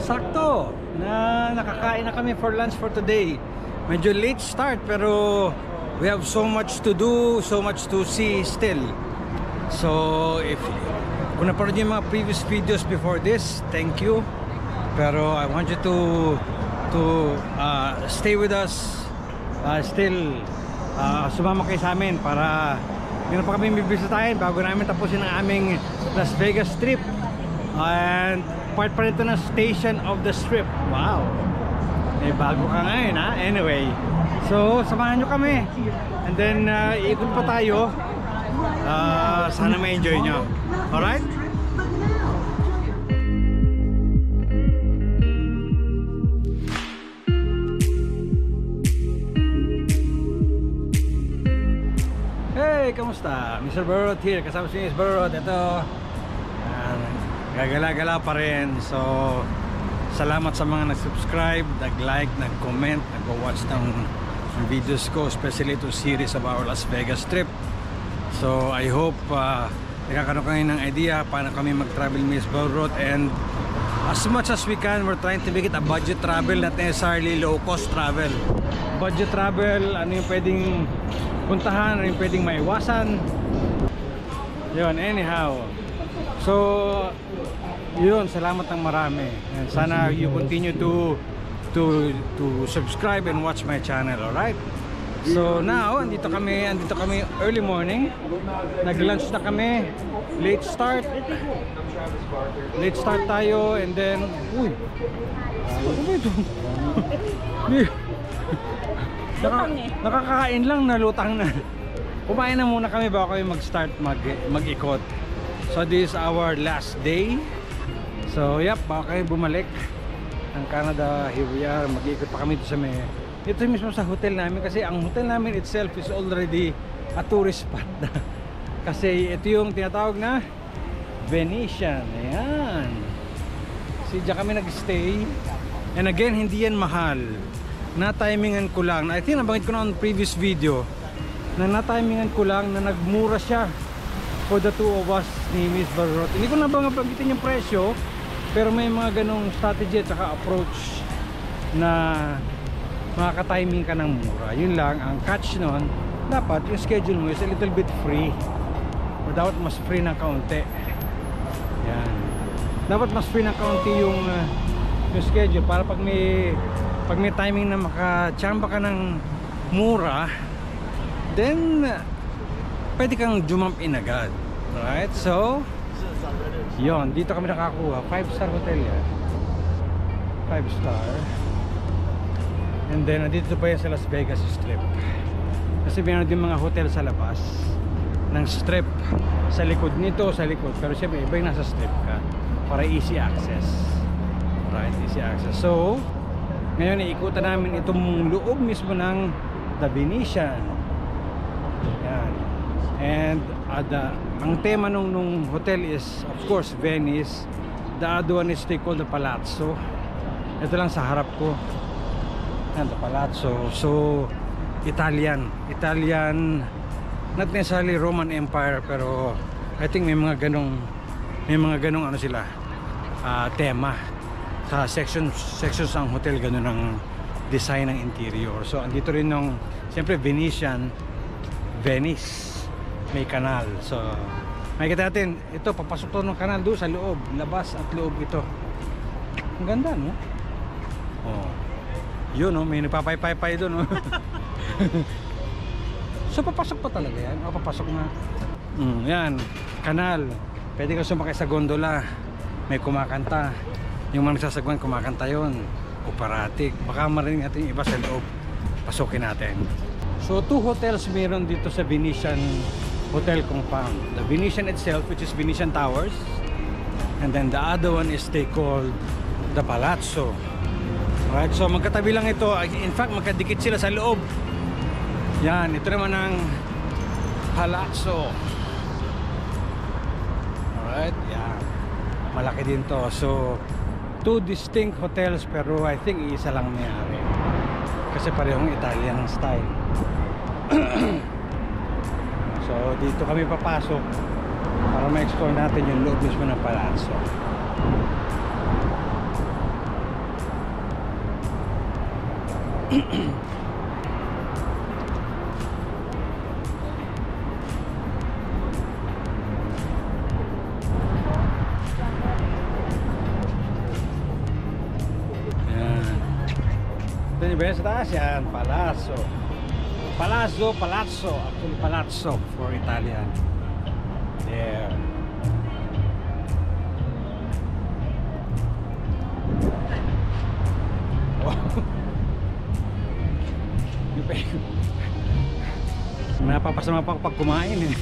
sakto na nakakain na kami for lunch for today. Medyo late start pero we have so much to do, so much to see still. So kung napanood niyo yung mga previous videos before this, thank you. Pero I want you to stay with us, still sumama kayo sa amin para meron pa kami bibisitahin bago namin tapusin ang aming Las Vegas trip. And part pa nito na Station of the Strip. Wow, eh bago ka ngayon ha. Anyway, so samahan nyo kami and then iikot pa tayo. Sana ma-enjoy nyo. Alright? Hey, kamusta? Mr. Burrot here. Kasama si Mr. Burrot. Ito, gagala-gala pa rin. So, salamat sa mga nag-subscribe, nag-like, nag-comment, nag-watch ng videos ko, especially ito series of our Las Vegas trip. So, I hope nakakaroon kayo ng idea paano kami mag-travel, Mr. Burrot. And as much as we can, we're trying to make it a budget travel, not necessarily low-cost travel. Budget travel, ano yung pwedeng puntahan, ano yung pwedeng maiwasan. Yun, anyhow. So, yun, salamat ng marami. And sana you continue to subscribe and watch my channel, alright? So now, andito kami early morning. Nag-lunch na kami. Late start tayo and then, uy, ano ba ito? Nakakakain lang, nalutang na. Kumain na muna kami bago kami mag-start mag-ikot. So this is our last day. So yep, bago kami bumalik ng Canada. Here we are, mag-ikot pa kami dito mismo sa hotel namin kasi ang hotel namin itself is already a tourist spot na. Kasi ito yung tinatawag na Venetian. Ayan. So diyan kami nag-stay. And again, hindi yan mahal. Na-timingan ko lang. I think nabanggit ko na on previous video na na-timingan ko lang na nagmura siya for the two of us ni Miss Burrot. Hindi ko na banggitin yung presyo, pero may mga ganong strategy at saka approach na makaka-timing ka ng mura. Yun lang, ang catch nun, dapat yung schedule mo is a little bit free o dapat mas free ng kaunti. Yan, dapat mas free ng kaunti yung schedule para pag may timing na makachamba ka ng mura, then pwede kang jump in agad. Alright, so yun, dito kami nakakuha 5-star hotel yan, 5-star. And then nandito pa yan sa Las Vegas Strip. Kasi meron din mga hotel sa labas ng strip, sa likod nito, sa likod. Pero syempre iba yung nasa strip ka para easy access. Right, easy access. So ngayon iikutan namin itong loob mismo ng The Venetian. Yan. And ang tema nung hotel is of course Venice. The other one is they call the Palazzo. Ito lang sa harap ko. The Palazzo. So Italian, not necessarily Roman Empire, pero I think may mga ganong ano sila, tema sa sections ang hotel, ganun ang design ng interior. So andito rin ng siyempre Venetian, Venice, may kanal. So makikita natin ito, papasok to ng kanal doon sa loob, labas at loob ito. Ang ganda, no? Oh, yun, no? May nagpapay-pay doon, no? So papasok pa talaga yan? O papasok na. Yan, kanal. Pwede ka sumakay sa gondola, may kumakanta. Yung mga nagsasagwan, kumakanta yun. Operatic. Baka marinig natin yung iba sa loob. Pasukin natin. So 2 hotels meron dito sa Venetian Hotel Compound. The Venetian itself, which is Venetian Towers, and then the other one is they called the Palazzo. Alright, so magkatabi lang ito. In fact, magkadikit sila sa loob. Yan, ito naman ang Palazzo. Alright, yan. Malaki din to. So 2 distinct hotels, pero I think isa lang may-ari kasi parehong Italian style. So dito kami papasok para ma-explore natin yung loob mismo ng Palazzo. Ito yung sa taas yan, Palazzo. Actually Palazzo for Italian. There. Napapasama pa ako pag kumain eh.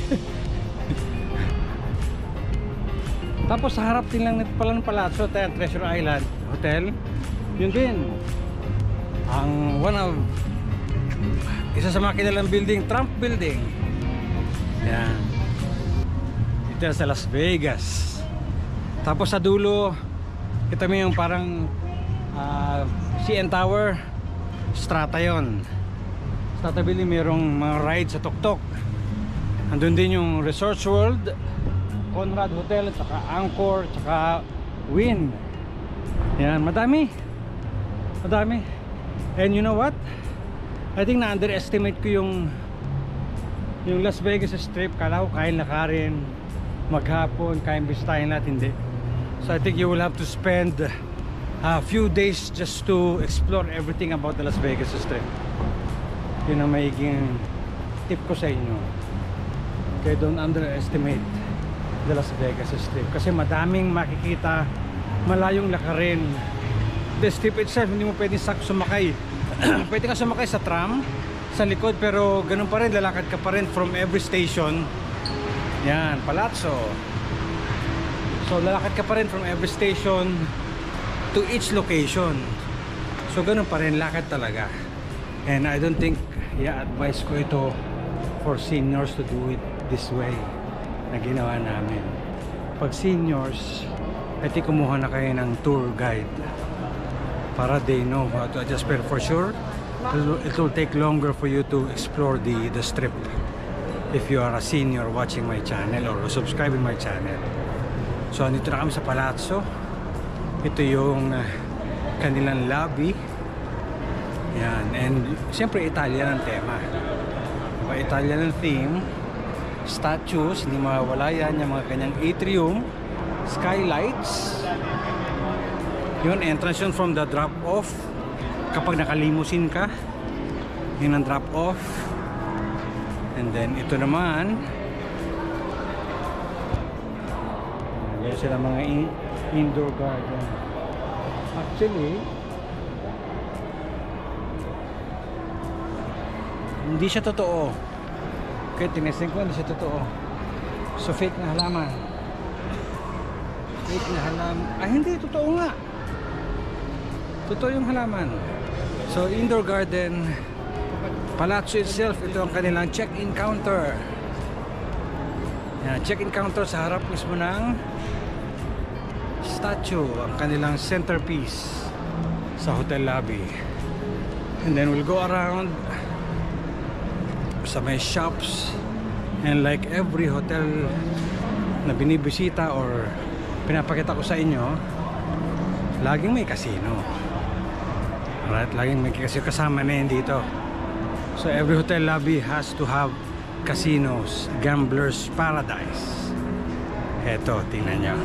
Tapos sa harap din lang nito pala ng Palazzo, tayo Treasure Island Hotel. Yun din ang isa sa mga kilalang building, Trump Building. Yan. Ito sa Las Vegas. Tapos sa dulo, kita mo yung parang CN Tower, Strata yon. Strata Building, mayroong mga rides sa tuktok. Andun din yung Resorts World, Conrad Hotel, saka Angkor, saka Wynn. Yan, madami. And you know what? I think na-underestimate ko yung Las Vegas Strip. Kala ko kain lakarin, maghapon, kain bisitahin lahat, hindi. So I think you will have to spend a few days just to explore everything about the Las Vegas Strip. Yun ang maiging tip ko sa inyo. Okay, don't underestimate the Las Vegas Strip kasi madaming makikita, malayong lakarin. The strip itself, hindi mo pwedeng sumakay. Pwede ka sumakay sa tram sa likod, pero ganun pa rin, lalakad ka pa rin from every station. Yan, Palazzo. So lalakad ka pa rin from every station to each location. So ganun pa rin, lakad talaga. And I don't think i-advise ko ito for seniors to do it this way na ginawa namin. Pag seniors, pwede kumuha na kayo ng tour guide para they know how to adjust. Pero for sure, it will take longer for you to explore the strip if you are a senior watching my channel or subscribing my channel. So andito na kami sa Palazzo. Ito yung kanilang lobby. Yan, and siyempre Italian ang tema, diba? Italian ang theme. Statues, hindi mawawala yan. Yung mga kanyang atrium, skylights. Yun, entrance yun from the drop-off. Kapag nakalimusin ka, yun ang drop-off. And then ito naman, yan sila mga indoor garden. Actually, hindi siya totoo. Okay, tinesting ko, hindi siya totoo. So fake na halaman. Fake na halaman. Ah, hindi, totoo nga. Totoo yung halaman. So indoor garden, Palazzo itself, ito ang kanilang check-in counter. Yan, check-in counter sa harap mismo ng statue, ang kanilang centerpiece sa hotel lobby. And then we'll go around sa may shops, and like every hotel na binibisita or pinapakita ko sa inyo, laging may casino. Right, laging may casino, kasama na yun dito. So every hotel lobby has to have casinos, gambler's paradise. Eto, tingnan nyo.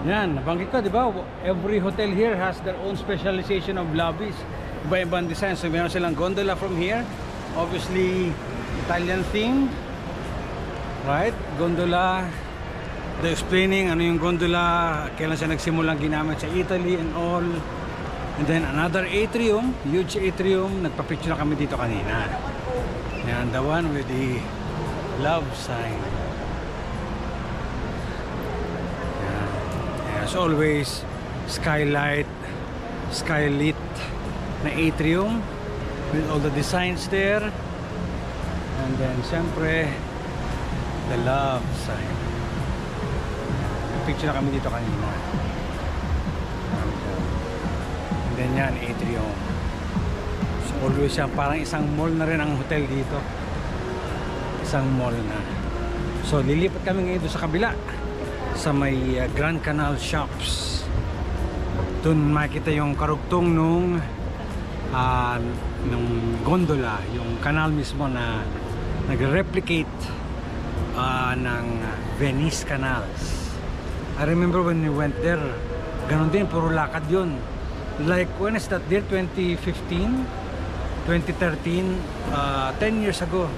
Yan, nabanggit ko, di ba? Every hotel here has their own specialization of lobbies. Iba-ibang design. So meron silang gondola from here. Obviously, Italian theme. Right? Gondola. They're explaining ano yung gondola, kailan siya nagsimulang ginamit sa Italy and all. And then another atrium, huge atrium. Nagpa-picture na kami dito kanina. Yan, the one with the love sign. As always, skylit na atrium with all the designs there. And then syempre the love sign. Picture na kami dito kanina. And then yan, atrium. So always yan, parang isang mall na rin ang hotel dito. Isang mall na. So lilipat kami ngayon doon sa kabila, sa may Grand Canal Shops. Doon makikita yung karugtong nung gondola, yung kanal mismo na nag-replicate ng Venice canals. I remember when we went there, ganun din, puro lakad yun. Like, when is that there? 2015? 2013? 10 years ago.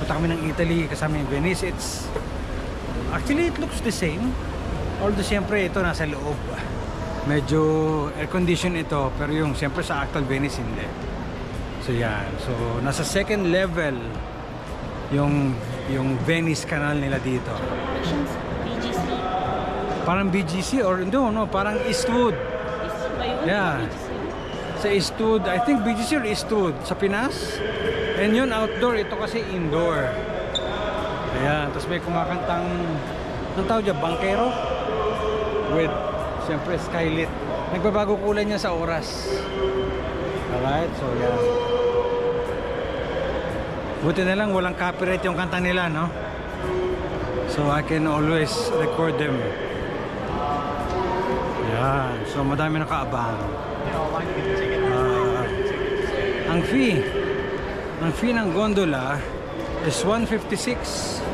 Punta kami ng Italy kasama yung Venice. Actually, it looks the same. Although, siyempre, ito nasa loob. Medyo air condition ito, pero yung siyempre sa actual Venice hindi. So yan, so nasa second level yung Venice Canal nila dito. BGC. Parang BGC or no, parang Eastwood. Yeah. Sa Eastwood, I think BGC or Eastwood sa Pinas. And yun outdoor, ito kasi indoor. Ayan, tapos may kumakantang anong tawag dyan, bangkero with siyempre skylit. Nagbabago kulay niya sa oras. Alright, so yan. Buti na lang walang copyright yung kanta nila, no? So I can always record them. Yan, so madami nakaabang. Ang fee ng gondola is 156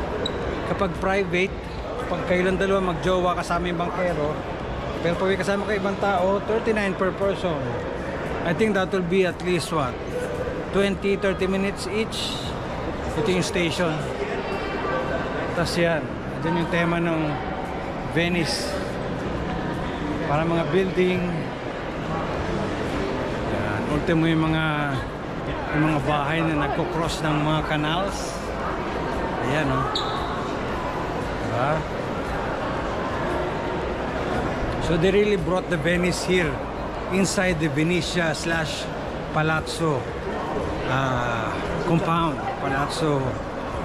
kapag private. Kapag kayo lang dalawa magjowa kasama yung bangkero, pero pag kasama kayo ibang tao, 39 per person. I think that will be at least what, 20-30 minutes each. Ito yung station. Tapos yan, dyan yung tema ng Venice, para mga building. Yan, ultimo yung mga bahay na nagko-cross ng mga canals. Ayan, oh. Diba? So they really brought the Venice here inside the Venezia / Palazzo compound, Palazzo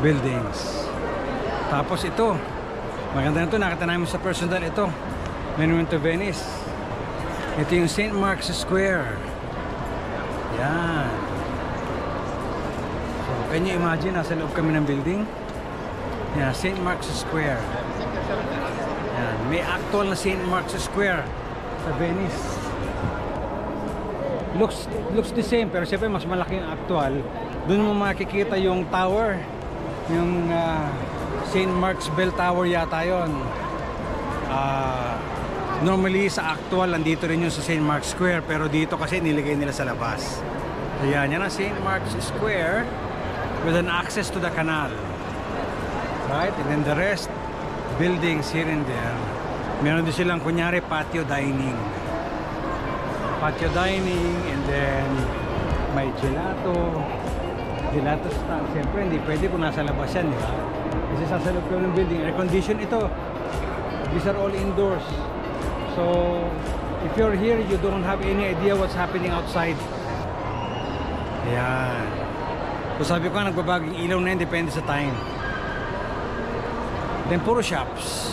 buildings. Tapos ito, maganda na ito, nakita namin sa personal ito, Monument to Venice. Ito yung St. Mark's Square. Yan. So can you imagine, nasa loob kami ng building. Yan, St. Mark's Square. Yan, may actual na St. Mark's Square sa Venice. Looks the same, pero siyempre mas malaki yung actual. Doon mo makikita yung tower, yung St. Mark's Bell Tower yata yun. Normally sa actual andito rin yung sa St. Mark's Square, pero dito kasi niligay nila sa labas. Ayan, yan ang St. Mark's Square with an access to the canal. Right? And then the rest buildings here and there, meron din silang kunyari patio dining, and then may gelato stand. Siyempre hindi pwede kung nasa labas yan, di ba? Kasi sa loob ng building, air condition ito. These are all indoors, so if you're here you don't have any idea what's happening outside. Ayan, so sabi ko nga, nagbabago yung ilaw na yun, depende sa time. Then puro shops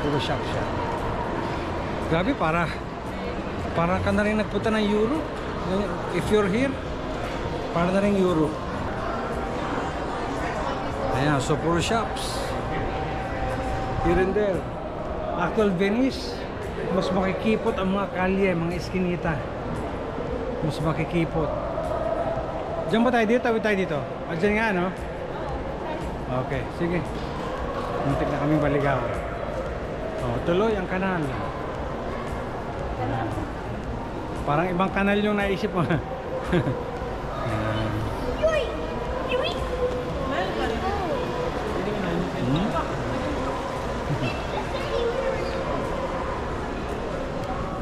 siya. Grabe, para ka na rin nagpunta ng Europe. If you're here, para na rin Europe. Ayan, so puro shops here and there. Actual Venice, mas makikipot ang mga kalye, mga eskinita. Mas makikipot. Diyan ba tayo dito? Tawid tayo dito. Diyan nga, no? Okay, sige. Muntik na kaming baligaw. Tuloy ang kanal. Ayan. Parang ibang kanal yung naisip mo. Ayan.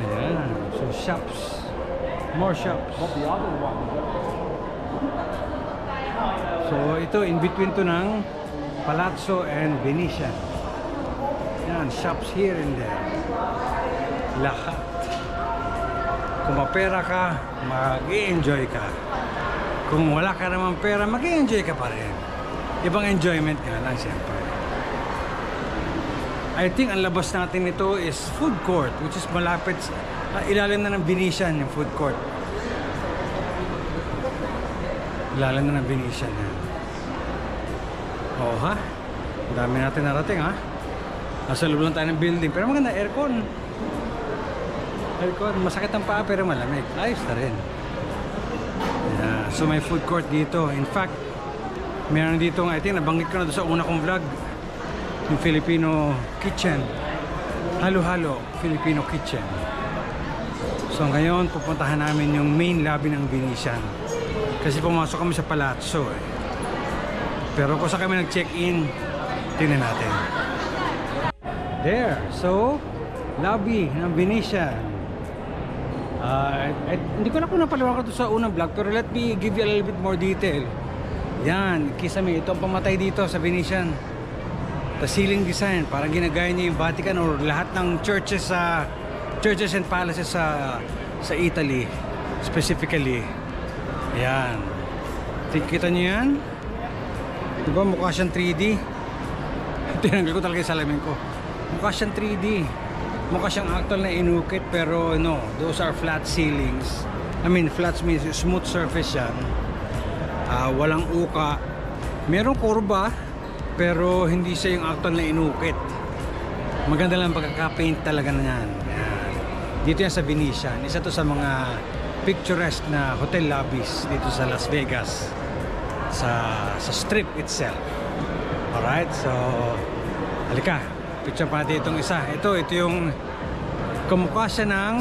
Ayan. So shops. More shops. So ito, in between to ng Palazzo and Venetian. Yan, shops here and there. Lahat. Kung mapera ka, mag-i-enjoy ka. Kung wala ka naman pera, mag-i-enjoy ka pa rin. Ibang enjoyment nga lang siyempre. I think ang labas natin nito is food court, which is malapit ilalim na ng Venetian yung food court. Ilalim na ng Venetian yan. Oo ha? Ang dami natin narating ha? Nasa loob lang tayo ng building. Pero maganda, aircon. Aircon, masakit ang paa pero malamig. Ayos na rin. Yeah. So may food court dito. In fact, meron dito nga, I think nabanggit ko na doon sa una kong vlog, yung Filipino kitchen. Halo-halo Filipino kitchen. So ngayon pupuntahan namin yung main lobby ng Venetian. Kasi pumasok kami sa palazzo eh. Pero kung saan kami nag-check-in, tingnan natin. There, so lobby ng Venetian. Hindi ko na kung napalawan ko sa unang vlog, pero let me give you a little bit more detail. Yan, kisame, ito ang pamatay dito sa Venetian. The ceiling design, parang ginagaya niya yung Vatican or lahat ng churches and palaces sa Italy specifically. Yan. Kita niyo yan? Diba mukha siyang 3D? Tinanggal ko talaga yung salamin ko. Mukha siyang 3D. Mukha siyang actual na inukit, pero no, those are flat ceilings. I mean, flat means smooth surface yan. Walang uka. Merong kurba, pero hindi siya yung actual na inukit. Maganda lang pagkaka-paint talaga na yan. Yan. Dito yan sa Venetian. Isa to sa mga picturesque na hotel lobbies dito sa Las Vegas. Sa strip itself. Alright, so halika, picture pa natin itong isa. Ito yung kumukha siya ng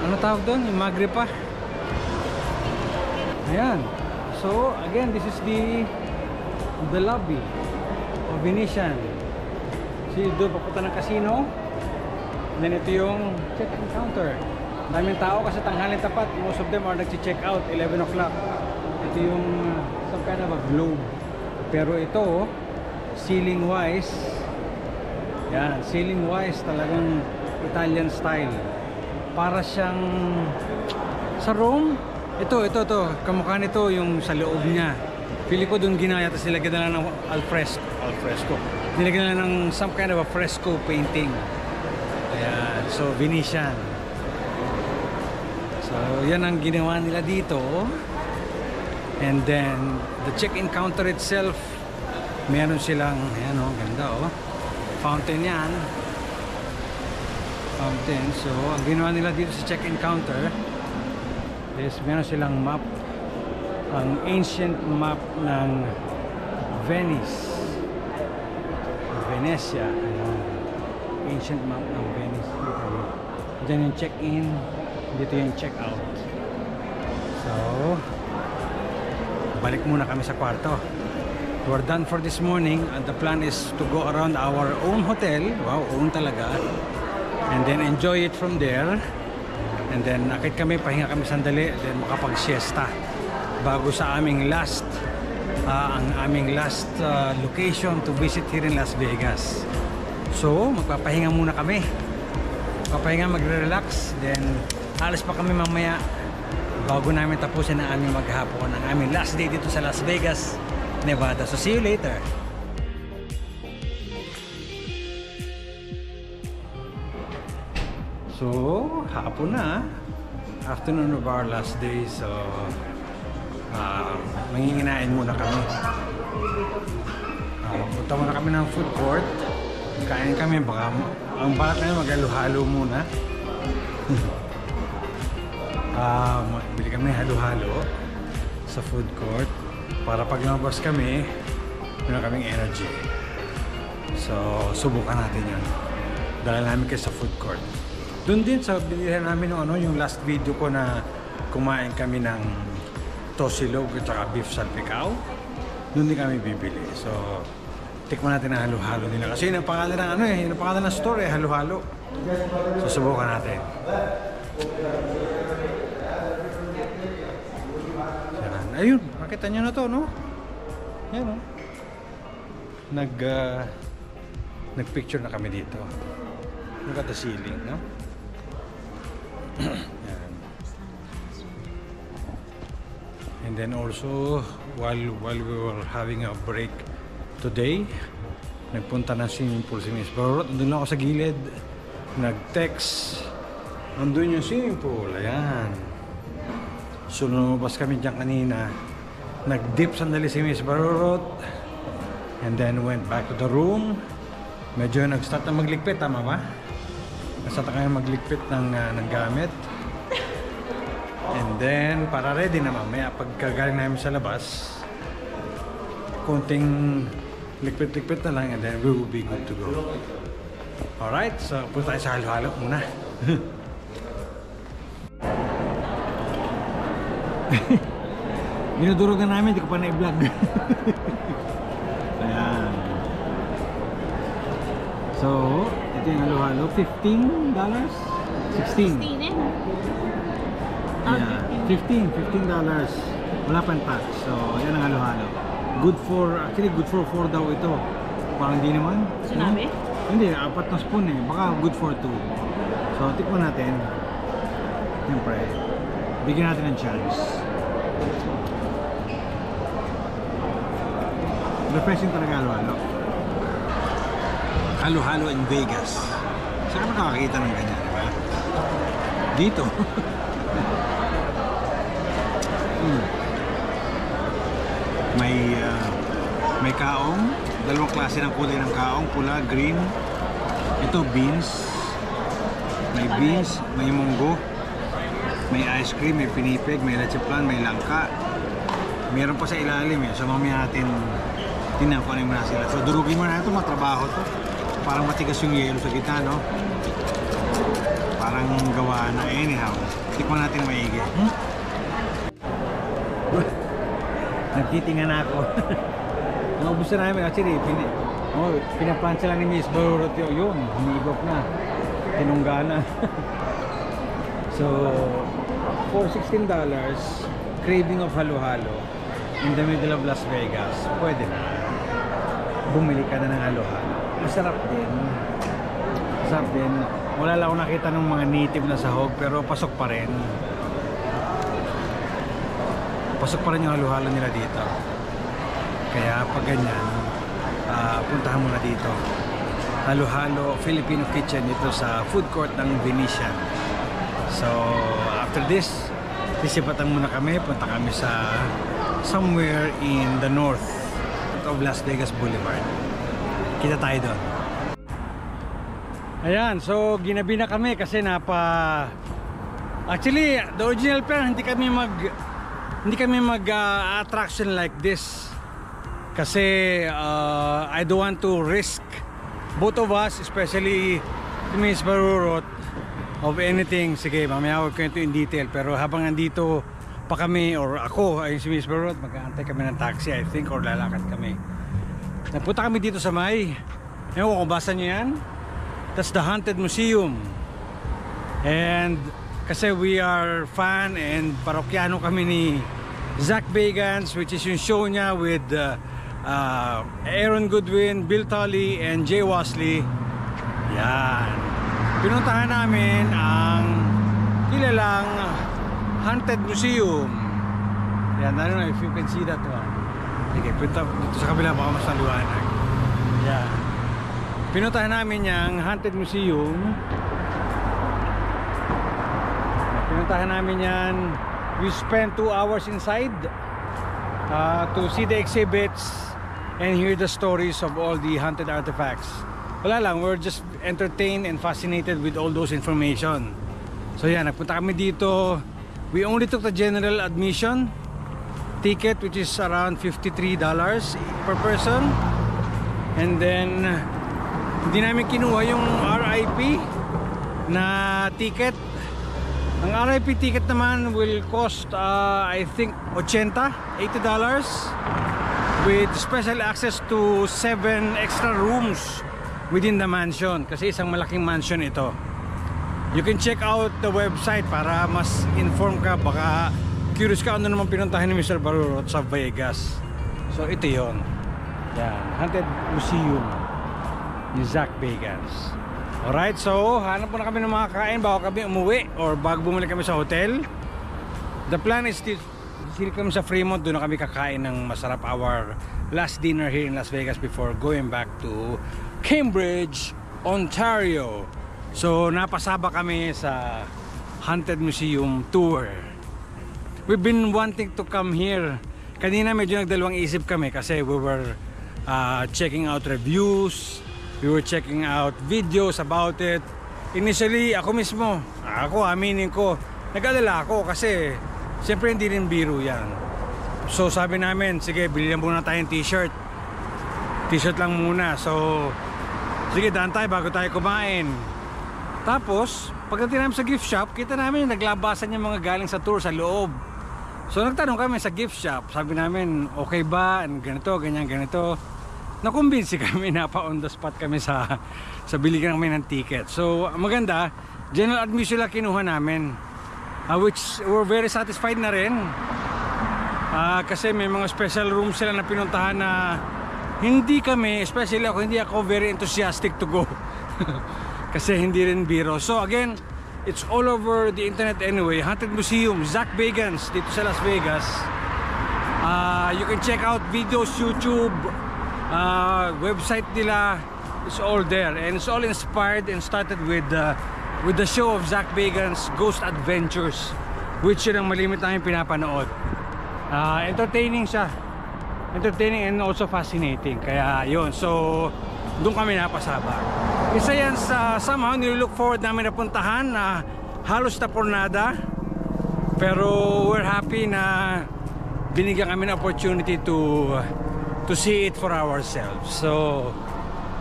ano tawag doon? Yung Magripa. Ayan. So again, this is the lobby of Venetian. See, doon papunta ng casino. And then ito yung check-in counter. Daming tao kasi tanghalin tapat. Most of them are nag-check out 11 o'clock. Ito yung some kind of a globe. Pero ito, ceiling wise, yan, ceiling wise talagang Italian style. Para siyang sa Rome. Ito, kamukha nito yung sa loob niya. Pili ko dun ginaya, tapos nilagyan na lang ng alfresco. Nilagyan na lang ng some kind of a fresco painting. Ayan, so Venetian. So yan ang ginawa nila dito. And then the check-in counter itself, meron silang, ayan o, ganda o, fountain yan. Fountain. So ang ginawa nila dito sa check-in counter is meron silang map, ang ancient map ng Venice, Venezia. Ayan. Ancient map ng Venice. Diyan yung check-in, dito yung check-out. So balik muna kami sa kwarto. We're done for this morning and the plan is to go around our own hotel. Wow, own talaga. And then enjoy it from there. And then akit kami, pahinga kami sandali, then makapag-siesta bago sa aming last location to visit here in Las Vegas. So magpapahinga muna kami, magpapahinga, magre-relax, then alis pa kami mamaya bago namin tapusin ang aming maghapon, ang aming last day dito sa Las Vegas, Nevada. So see you later. So hapon na, afternoon of our last day. So manginginain muna kami. Punta muna kami ng food court. Kain kami, baka ang balat na mag-halo-halo muna. Bili kami halo-halo sa food court para pag lumabas kami, meron kaming energy. So subukan natin yan. Dahil namin kayo sa food court. Doon din sa binilihan namin yung last video ko na kumain kami ng tosilog at saka beef salpicao. Doon din kami bibili. So tikman natin ang halo-halo nila. Kasi yun ang pangalan ng yun ang pangalan ng store halo-halo. So subukan natin. Ayun, makita nyo na to, no? Yan, no? nagpicture na kami dito. Look at the ceiling, no? Yan. And then also while we were having a break today, nagpunta ng swimming pool si Miss Barot. Nandun lang ako sa gilid, nag-text, nandun yung swimming pool. Ayan. So lumabas kami dyan kanina, nag-dip sandali si Miss Barot, and then went back to the room. Medyo nag-start na magligpit, tama ba? Nag-start na kayo magligpit ng gamit. And then, para ready na mamaya, pagkagaling namin sa labas, konting likpit-likpit na lang, and then we will be good to go. Alright, so punta tayo sa halo-halo muna. Dinudurog na namin, di ko pa na-vlog. Ayan. So, ito yung halo-halo, $15? 16? 16 eh? Yeah, $15. Wala pang tax. So, yan ang halo-halo. Good for, actually good for 4 daw ito. Parang hindi naman. Sinabi? Hindi, 4 na spoon eh. Baka good for 2. So, tikman natin. Siyempre, bigyan natin ng chance. Refreshing talaga halo-halo. Halo-halo in Vegas. Saan ka nakakakita ng ganyan, di ba? Dito. May kaong, dalawang klase ng kulay ng kaong, pula, green. Ito beans. May beans, may munggo, may ice cream, may pinipig, may leche flan, may langka. Meron pa sa ilalim eh. So mamaya natin tingnan ko ano yung mga sila. So durugin mo na ito, matrabaho to. Parang matigas yung yelo sa gitna, no? Parang gawa na anyhow. Tikman natin maigi. Nagtitingan na ako. Naubos na namin. Actually, pinaplansya lang ni Miss Barot yun. Humigop na. Tinungga na. So, for $16, craving of halo-halo in the middle of Las Vegas, pwede na. Bumili ka na ng halo-halo. Masarap din. Masarap din. Wala lang ako nakita ng mga native na sahog, pero pasok pa rin. Pasok pa rin yung halo-halo nila dito. Kaya pag ganyan, puntahan mo na dito. Halo-halo Filipino Kitchen dito sa food court ng Venetian. So after this, sisipatan muna kami. Punta kami sa somewhere in the north of Las Vegas Boulevard. Kita tayo doon. Ayan, so ginabi na kami kasi actually, the original plan, hindi kami attraction like this kasi I don't want to risk both of us, especially Miss Barurot, of anything. Sige, mamaya ako kwento in detail, pero habang nandito pa kami, or ako ay si Miss Barurot, mag-aantay kami ng taxi I think, or lalakad kami. Nagpunta kami dito sa ewan ko kung basa nyo yan, that's the Haunted Museum. And kasi we are fan and parokyano kami ni Zach Bagans, which is yung show niya with Aaron Goodwin, Bill Tully, and Jay Wasley. Yan. Pinuntahan namin ang kilalang Haunted Museum. Yan, I don't know if you can see that one. Sige, punta dito sa kabila, baka mas naliwanag. Yan. Pinuntahan namin yung Haunted Museum. Pinuntahan namin yan. We spent 2 hours inside to see the exhibits and hear the stories of all the haunted artifacts. Wala lang, we're just entertained and fascinated with all those information. So yan, nagpunta kami dito. We only took the general admission ticket, which is around $53 per person. And then hindi namin kinuha yung RIP na ticket. Ang RIP ticket naman will cost I think $80 with special access to 7 extra rooms within the mansion, kasi isang malaking mansion ito. You can check out the website para mas inform ka, baka curious ka ano naman pinuntahan ni Mr. Barurot sa Vegas. So ito yon. Yan, Haunted Museum ni Zak Bagans. Alright, so hanap po na kami ng mga kain bago kami umuwi or bago bumalik kami sa hotel. The plan is still kami sa Fremont, doon na kami kakain ng masarap, our last dinner here in Las Vegas before going back to Cambridge, Ontario. So napasaba kami sa Haunted Museum tour. We've been wanting to come here. Kanina medyo nagdalawang isip kami kasi we were checking out reviews, we were checking out videos about it. Initially ako mismo, aminin ko, nag-alala ako kasi siyempre hindi rin biro yan. So sabi namin, sige, bili lang muna tayong t-shirt. T-shirt lang muna. So sige, daan tayo bago tayo kumain. Tapos pagdating namin sa gift shop, kita namin naglabasan yung mga galing sa tour sa loob. So nagtanong kami sa gift shop, sabi namin, okay ba, ganito, ganyan, ganito. Nakumbinsi kami, napa on the spot kami sa bili kami ng ticket. So maganda, general admission lang kinuha namin, which we're very satisfied na rin. Kasi may mga special rooms sila na pinuntahan na hindi kami, especially ako, hindi ako very enthusiastic to go. Kasi hindi rin biro. So again, it's all over the internet anyway. Haunted Museum, Zak Bagans, dito sa Las Vegas. You can check out videos, YouTube, website nila. It's all there, and it's all inspired and started with the show of Zak Bagans, Ghost Adventures, which yun ang malimit namin pinapanood. Entertaining siya, entertaining and also fascinating. Kaya yun, so doon kami napasaba. Isa yan sa somehow nilook forward namin na puntahan na halos na pornada, pero we're happy na binigyan kami ng opportunity to see it for ourselves. So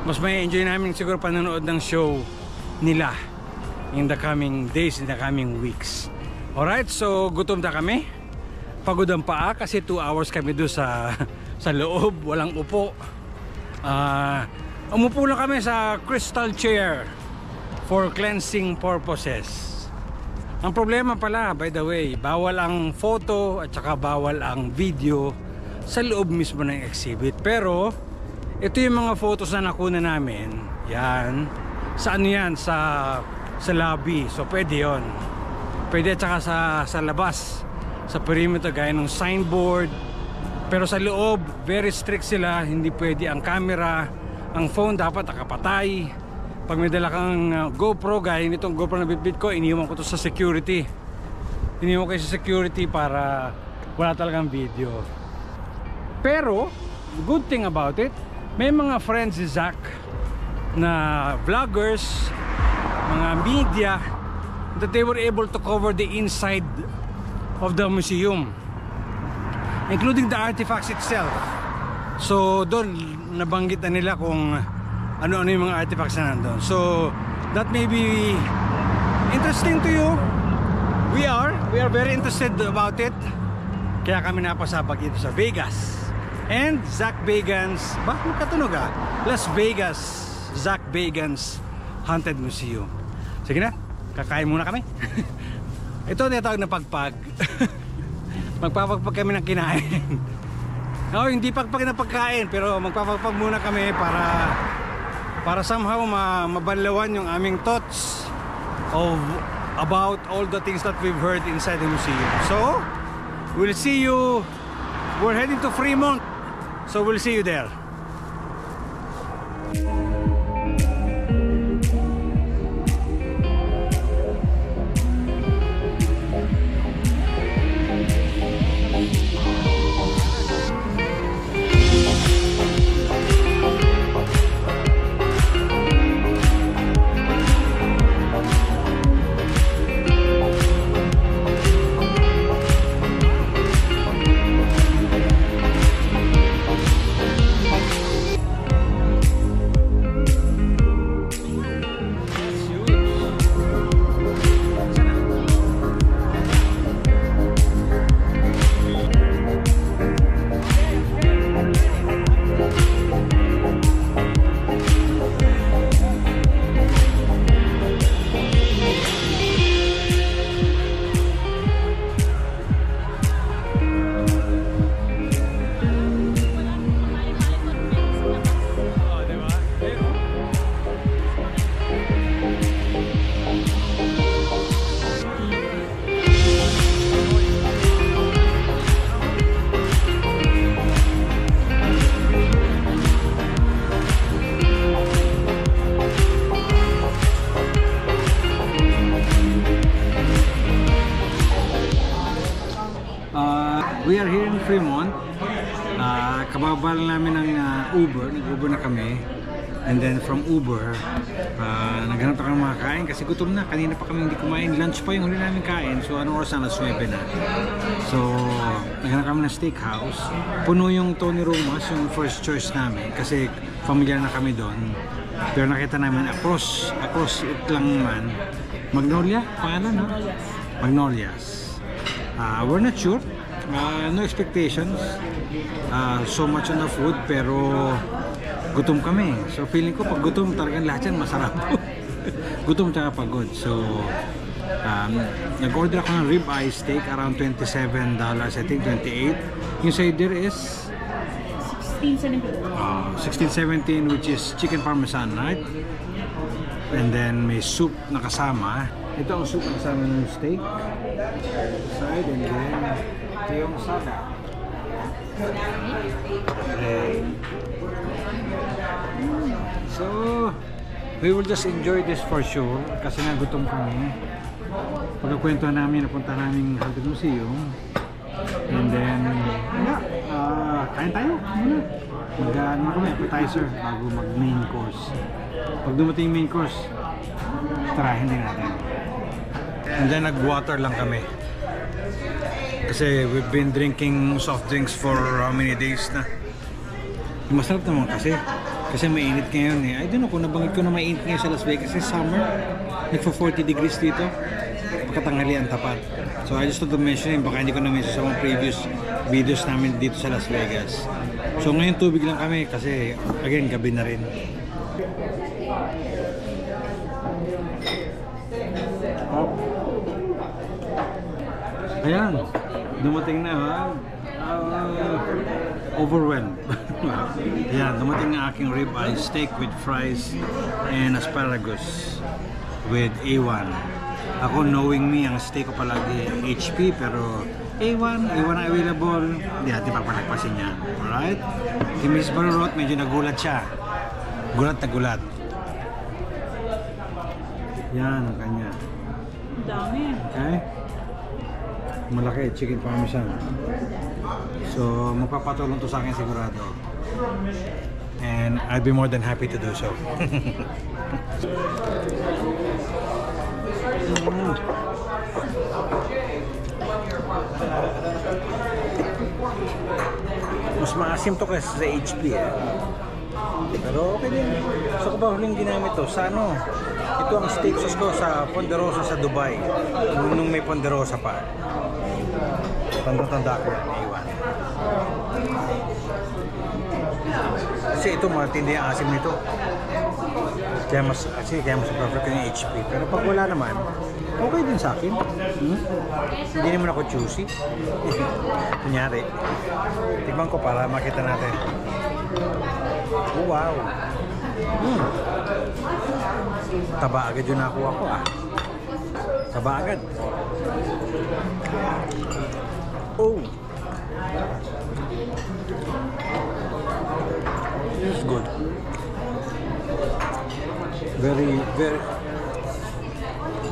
mas may enjoy namin siguro panonood ng show nila in the coming days, in the coming weeks. Alright, so gutom na kami, pagod ang paa kasi 2 hours kami doon sa loob, walang upo. Umupo lang kami sa crystal chair for cleansing purposes. Ang problema pala, by the way, bawal ang photo at saka bawal ang video sa loob mismo ng exhibit. Pero ito yung mga photos na nakuna namin. Yan. Sa ano yan? Sa lobby. So pwede yon. Pwede at saka sa labas, sa perimeter, gaya ng signboard. Pero sa loob, very strict sila. Hindi pwede ang camera, ang phone dapat nakapatay. Pag may dala kang GoPro, gaya nitong GoPro na bitbit ko, iniwan ko to sa security. Iniwan ko sa security para wala talagang video. Pero good thing about it, may mga friends si Zak na vloggers, mga media, that they were able to cover the inside of the museum, including the artifacts itself. So doon nabanggit na nila kung ano-ano yung mga artifacts na nandun. So that may be interesting to you. We are very interested about it. Kaya kami napasabag dito sa Vegas. And Zak Bagans, katunog Las Vegas, Zak Bagans Haunted Museum. Sige na, kakain muna kami. Ito tinatawag na pagpag. Magpapagpag kami ng kinain. No, hindi pagpag na pagkain, pero magpapagpag muna kami para somehow mabanlawan yung aming thoughts about all the things that we've heard inside the museum. So we'll see you. We're heading to Fremont, so we'll see you there. kababal namin ng Uber. Nag-Uber na kami. And then from Uber, naghanap pa kami mga kain kasi gutom na. Kanina pa kami hindi kumain. Lunch pa yung huli namin kain. So anong oras na? Alas 9 na. So naghanap kami ng steakhouse. Puno yung Tony Romas, yung first choice namin. Kasi familiar na kami doon. Pero nakita namin across it lang naman. Magnolia? Pangalan, no? Magnolias. We're not sure. No expectations. So much on the food. Pero gutom kami. So feeling ko pag gutom talagang lahat yan masarap. Gutom tsaka pagod. So nag-order ako ng ribeye steak around $27, I think 28. Yung side there is 16-17, which is chicken parmesan, right? And then may soup na kasama. Ito ang soup na kasama ng steak side, and then ito yung salad. Okay. So, we will just enjoy this for sure kasi nagutom kami. Pagkakwentuhan namin, napunta namin Haunted Museum. And then, kain tayo muna. Mag-ano kami, appetizer bago mag-main course. Pag dumating yung main course, tarahin din natin. And then, nag-water lang kami. Kasi we've been drinking soft drinks for how many days na. Masarap naman kasi. Kasi mainit ngayon eh. I don't know kung nabanggit ko na mainit ngayon sa Las Vegas. Kasi summer, nagpo 40 degrees dito. Pagkatanghalian tapat. So I just want to mention, baka hindi ko na-mention sa mga previous videos namin dito sa Las Vegas. So ngayon tubig lang kami kasi again gabi na rin. Ayan, dumating na ha. Overwhelmed. Ayan, dumating na aking ribeye steak with fries and asparagus with A1. Ako, knowing me, ang steak ko palagi HP, pero A1 available, hindi natin papalagpasin yan. Alright? Si Miss Barurot, medyo nagulat siya. Gulat na gulat. Yan ang kanya. Dami. Okay? Malaki, chicken parmesan. So, magpapatulong to sa akin sigurado. And I'd be more than happy to do so. Mas maasim to kasi sa HP eh. Pero okay din. So kung ba huling ginamit to? Sa ano? Ito ang steak sauce ko sa Ponderosa sa Dubai. Nung may Ponderosa pa. Tanda-tanda ko yan, A1. Kasi ito matindi ang asim nito. Kaya mas perfect yung HP. Pero pag wala naman, okay din sa akin. Hindi naman ako choosy. Kunyari. Tignan ko para makita natin. Oh, wow. Taba agad yung nakuha ko ah. Taba agad. Oh. It's good.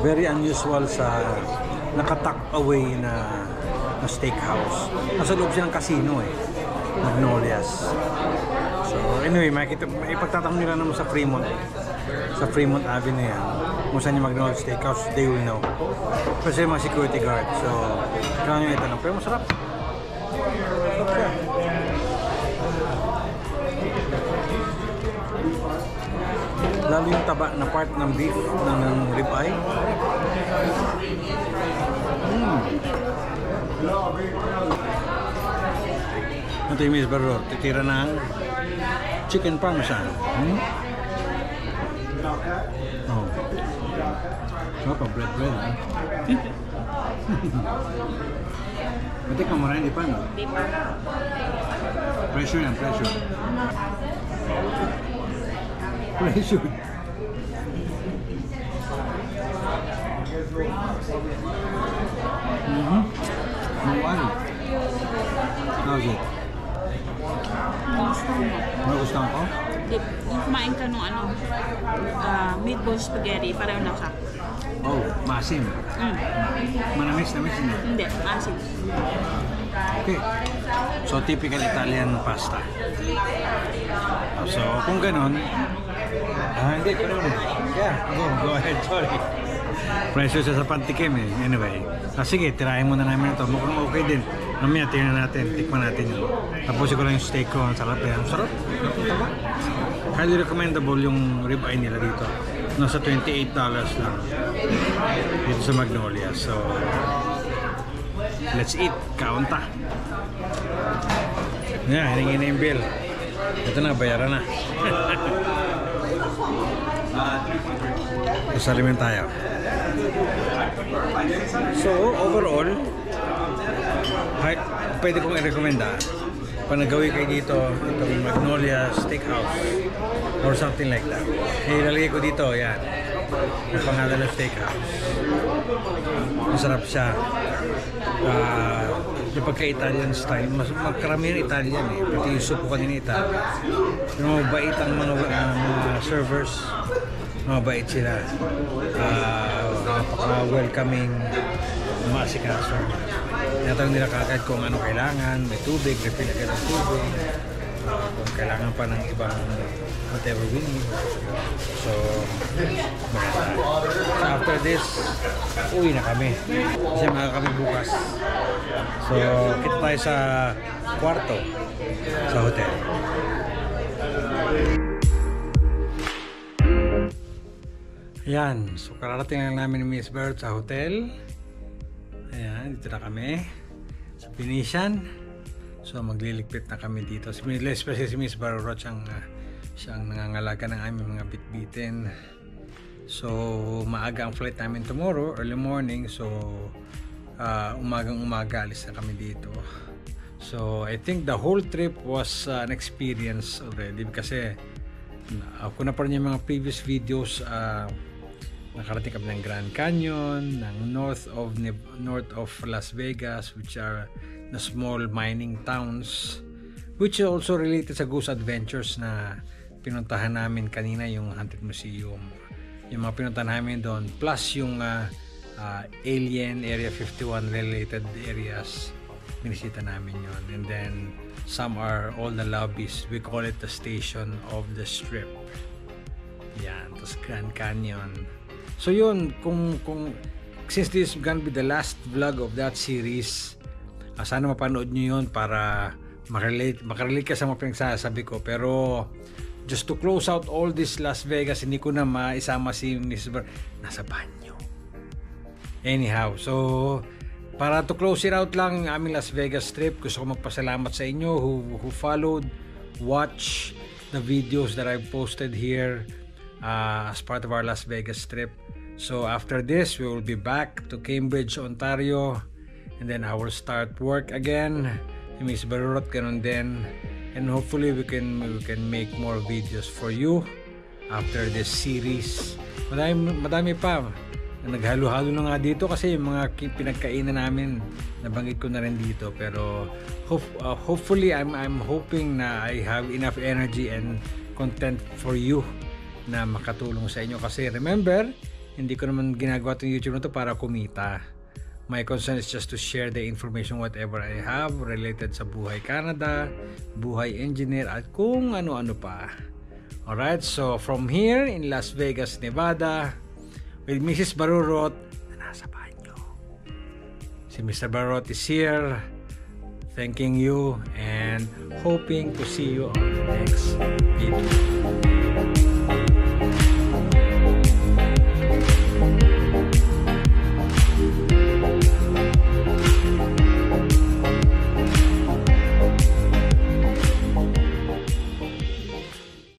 Very unusual sa naka-tuck away na steakhouse. Nasa loob siya ng casino eh. Magnolias. So anyway, ipagtatanong nila naman sa Fremont. Sa Fremont Avenue yan. Kung saan yung Magnolias Steakhouse, they will know. Kasi yung mga security guard. So, kailangan nyo itanong. Pero masarap. Okay. Lalo yung taba na part ng beef, ng ribeye. Ito yung Miss Barro, titira ng chicken parmesan. Oh. Sarap ang bread. Mati ka mo rin, di pa no? Di pa. Pressure yan, pressure. Pressure. Ano? How's it? Nagustuhan ko? Yung kumain ka nung meatball spaghetti, pareho lang siya. Oh, maasim. Manamis, hindi? Hindi, asin. Okay. So, typical Italian pasta. So, kung ganun, hindi, ganun. Yeah, go ahead, sorry. Presyo siya sa pantikim eh. Anyway, sige, tirahin muna namin ito. Mukhang okay din. Mamaya, tingnan natin, tikman natin yun. Tapusin ko lang yung steak ko. Ang sarap eh. Ang sarap. Taba. Highly recommendable yung ribeye nila dito. Nasa $28 lang. Dito sa Magnolia. So, let's eat. Kaunta. Yeah, hiningi na yung bill. Ito na, bayaran na. Salimin tayo. So, overall, pwede kong i-recommenda pag nagawi kayo dito itong Magnolia Steakhouse or something like that. Ilalagay ko dito, yan, yung pangalan ng steakhouse. Masarap siya. Yung pagka-Italian style, mas magkaramihan Italian eh. Pati yung soup ko kanina Italian. Yung mabait ang mga servers, mabait sila. Napaka-welcoming, maasikaso. Tinatanong nila kagad kung ano kailangan, may tubig, refill agad ng tubig, kung kailangan pa ng ibang whatever we need. So, maganda. So, after this, uwi na kami. Kasi mga kami bukas. So, kita tayo sa kwarto sa hotel. Ayan, so kararating lang namin ni Miss Bird sa hotel. Ayan, dito na kami sa Venetian. So magliligpit na kami dito. Especially si Miss Barrot, siyang nangangalaga ng aming mga bitbitin. So maaga ang flight namin tomorrow, early morning. So umagang-umaga alis na kami dito. So I think the whole trip was an experience already kasi ako na pa rin yung mga previous videos. Nakarating kami ng Grand Canyon, ng north of Las Vegas, which are the small mining towns, which is also related sa Goose Adventures na pinuntahan namin kanina, yung Haunted Museum. Yung mga pinuntahan namin doon, plus yung Alien Area 51 related areas, binisita namin yon. And then some are all the lobbies. We call it the Station of the Strip. Yan, tapos Grand Canyon. So yun, kung since this is gonna be the last vlog of that series, sana mapanood nyo yun para makarelate ka sa mga pinagsasabi ko. Pero just to close out all this Las Vegas, hindi ko na maisama si Miss Bar, nasa banyo. Anyhow, so para to close it out lang ang aming Las Vegas trip, gusto ko magpasalamat sa inyo who followed, watch the videos that I've posted here as part of our Las Vegas trip. So after this, we will be back to Cambridge, Ontario, and then I will start work again. Miss Barurot ganun din, and hopefully we can make more videos for you after this series. Madami pa. Naghalo-halo na nga dito kasi yung mga pinagkainan namin nabanggit ko na rin dito, pero hopefully I'm hoping na I have enough energy and content for you na makatulong sa inyo. Kasi remember, hindi ko naman ginagawa itong YouTube na to para kumita. My concern is just to share the information whatever I have related sa buhay Canada, buhay engineer, at kung ano-ano pa. Alright, so from here in Las Vegas, Nevada, with Mrs. Barurot na nasa banyo. Si Mr. Barurot is here, thanking you and hoping to see you on the next video.